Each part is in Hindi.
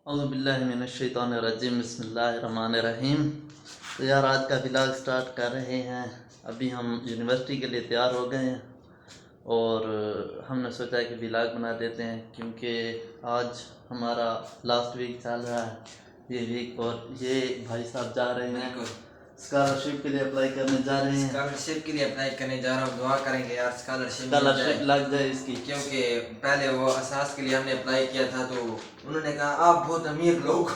औज़ुबिल्लाहिमिनश्शैतानिर्रजीम बिस्मिल्लाहिर्रहमानिर्रहीम। तो यार आज का व्लॉग स्टार्ट कर रहे हैं। अभी हम यूनिवर्सिटी के लिए तैयार हो गए हैं और हमने सोचा कि व्लॉग बना देते हैं क्योंकि आज हमारा लास्ट वीक चल रहा है ये वीक। और ये भाई साहब जा रहे हैं स्कॉलरशिप के लिए अप्लाई करने जा रहे हैं। स्कॉलरशिप के लिए अप्लाई करने जा रहा हूँ। दुआ करेंगे यार स्कॉलरशिप लग जाए इसकी, क्योंकि पहले वो असास के लिए हमने अप्लाई किया था तो उन्होंने कहा आप बहुत अमीर लोग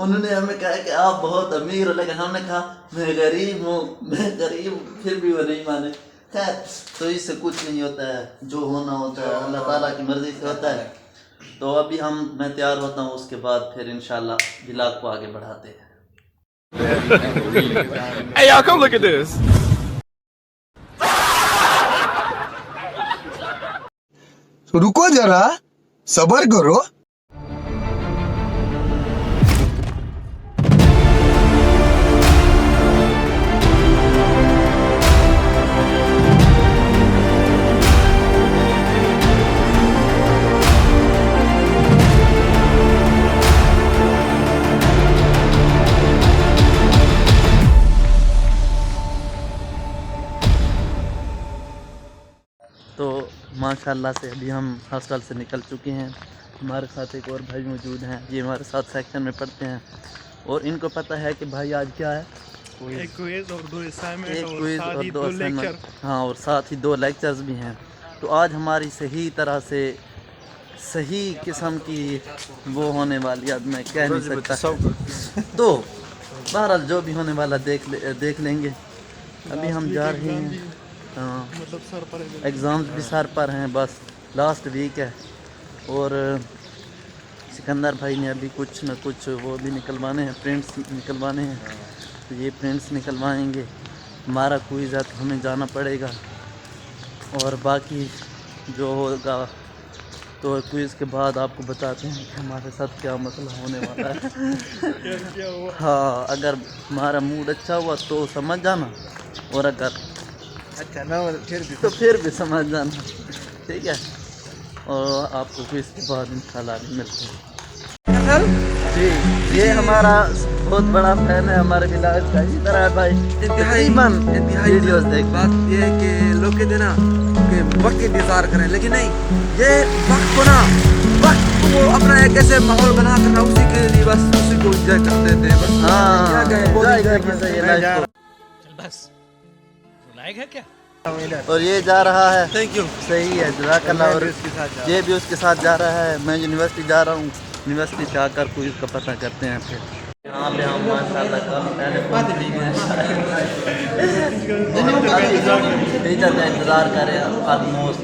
उन्होंने हमें कहा कि आप बहुत अमीर हो, लेकिन हमने कहा मैं गरीब हूँ, मैं गरीब। फिर भी वो नहीं माने। खैर तो इससे कुछ नहीं होता है, जो होना होता है अल्लाह ताला की मर्जी से होता है। तो अभी मैं तैयार होता हूँ, उसके बाद फिर इंशाल्लाह व्लॉग को आगे बढ़ाते हैं। Hey y'all, come look at this. रुको जरा, सबर करो। तो माशाल्लाह से अभी हम हॉस्टल से निकल चुके हैं। हमारे साथ एक और भाई मौजूद हैं, ये हमारे साथ सेक्शन में पढ़ते हैं और इनको पता है कि भाई आज क्या है, एक क्विज और दो असाइनमेंट और दो असाइनमेंट। हाँ, और साथ ही 2 लेक्चर्स भी हैं। तो आज हमारी सही तरह से सही किस्म की वो होने वाली, आज मैं कह नहीं सकता। तो बहरहाल जो भी होने वाला देख लेंगे। अभी हम जा रहे हैं। हाँ, मतलब सर पर एग्ज़ाम्स भी सर पर हैं, बस लास्ट वीक है। और सिकंदर भाई ने अभी कुछ न कुछ वो भी निकलवाने हैं, प्रिंट्स निकलवाने हैं। तो ये प्रिंट्स निकलवाएंगे। हमारा क्विज़ है तो हमें जाना पड़ेगा और बाकी जो होगा तो क्विज़ के बाद आपको बताते हैं कि हमारे साथ क्या मसला होने वाला है। क्या हुआ? हाँ, अगर हमारा मूड अच्छा हुआ तो समझ जाना, और अगर अच्छा ना तो फिर भी समझ जाना, ठीक है। और आपको क्विज़ के बाद इंशाल्लाह मिलते हैं। जी, ये हमारा बहुत बड़ा फैन है हमारे व्लॉग का। इसी तरह है भाई, इंतहाई वीडियोस देख। बात ये है कि लोग कहते हैं ना कि वक्त इंतजार करें, लेकिन नहीं, ये वक्त को ना वक्त को अपना एक ऐसे माहौल बना कर ना उसी के लिए बस उसी को एंजॉय करते थे बस। हाँ, बस लायक है क्या? और ये जा रहा है, थैंक यू। सही है, जज़ाकल्लाह। और ये भी उसके साथ जा रहा है। मैं यूनिवर्सिटी जा रहा हूँ, यूनिवर्सिटी से आकर कोई इसका पता करते हैं। फिर यहाँ पे हम माशाल्लाह काफ़ी पहले पहुँच गए हैं। टीचर का इंतज़ार करें ऑलमोस्ट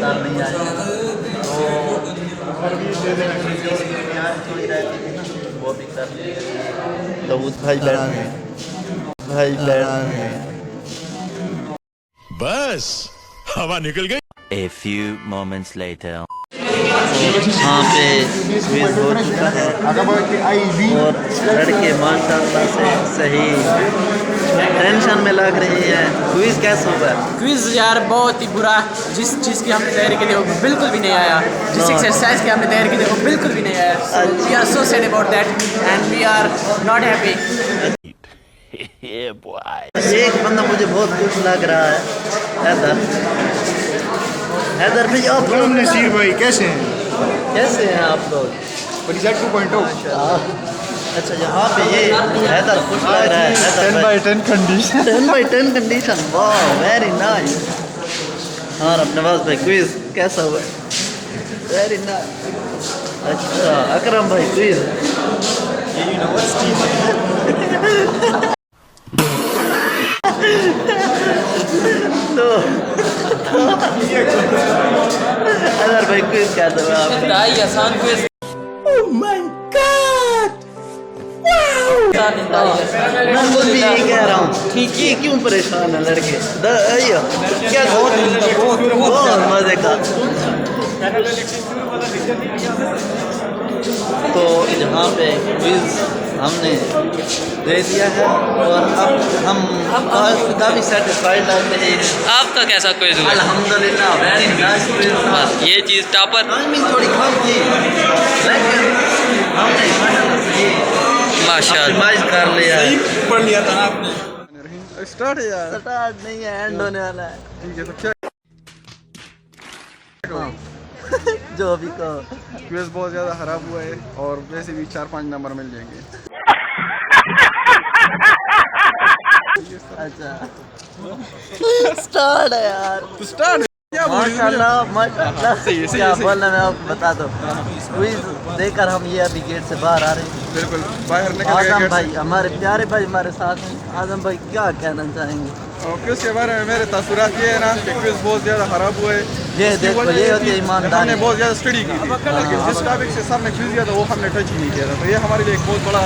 सर नहीं आए तो वो भी कर तो उस भाई बस हवा निकल गई। A few moments later. यहाँ पे क्विज हो चुका है और लड़के माशाल्लाह से सही टेंशन में लग रहे हैं। क्विज कैसा हुआ? क्विज यार बहुत ही बुरा। जिस चीज़ की हमने तैयारी की थी वो बिल्कुल भी नहीं आया। जिस एक्सरसाइज की हमने तैयारी की थी वो बिल्कुल भी नहीं आया। We are so sad about that and we are not happy. Yeah, boy. एक बंदा मुझे बहुत खुश लग रहा है, हैदर भाई। आप नसीर भाई कैसे हैं? कैसे हैं आप लोग? परिचय 2.0 अच्छा, यहाँ पे ये हैदर खुश लग रहा है। 10/10 कंडीशन 10/10 कंडीशन, वाह वेरी नाइस। और अब नवाज भाई क्विज कैसा हुआ? Very nice. अच्छा अकरम भाई क्विज तो हैदर भाई क्विज कैसा हुआ? इंतहाई आसान क्विज। मैं खुद भी यही कह रहा हूँ, ठीक है, क्यों परेशान है लड़के? क्या बहुत मजे का। तो यहाँ पे क्विज हमने दे दिया है और अब हम काफ़ी सेटिस्फाइड लग रहे हैं। आपका कैसा क्विज हुआ? अल्हम्दुलिल्लाह वेरी नाइस क्विज। ये चीज़ टॉपर थोड़ी कम थी। लिया था ना आपने। स्टार्ट है यार। स्टार्ट नहीं है, एंड होने वाला है। ठीक है, तो क्या जो भी कहो। क्विज बहुत ज़्यादा खराब हुआ है और वैसे भी 4-5 नंबर मिल जाएंगे। अच्छा स्टार्ट है यार। तो स्टार्ट क्या बोल रही हो? माशाल्लाह माशाल्लाह। सही है, सही क्या है, सही है। बोलना, मैं आपको बता दो। क्विज देकर हम ये अभी गेट से बाहर आ रहे हैं। बिल्कुल बाहर निकल आजम गए भाई, हमारे प्यारे भाई हमारे साथ हैं। आजम भाई क्या कहना चाहेंगे? और क्विज के बारे में मेरे तासुरात ये है ना कि क्विज बहुत ज़्यादा खराब हुआ है। ये इसकी देखो, वजह ये थी होती है कि ईमानदारी। हमने बहुत ज़्यादा स्टडी की थी, लेकिन जिस टॉपिक से सर ने क्विज दिया था वो हमने टच ही नहीं किया था। तो ये हमारे लिए एक बहुत बड़ा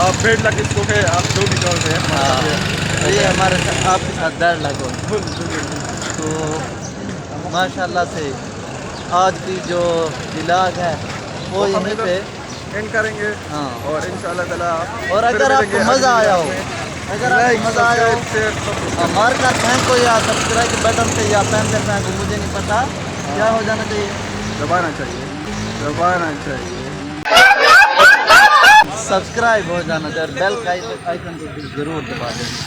आप बेड लक इसको है, आप जो भी कहोगे ये हमारे साथ, आपके साथ डर लगो। तो माशाल्लाह से आज की जो व्लॉग है वो यहीं पे एंड करेंगे। हाँ। और इंशाल्लाह ताला और अगर आपको मज़ा आया हो, अगर आपको मज़ा आया हो, शेयर सब कुछ हमारे साथ फेंको या सब्सक्राइब के बटन पे या पैन पे फेंको, मुझे नहीं पता क्या हो जाना चाहिए। दबाना चाहिए। सब्सक्राइब हो जाना चाहिए, बेल का आइकन को भी जरूर दबा दें।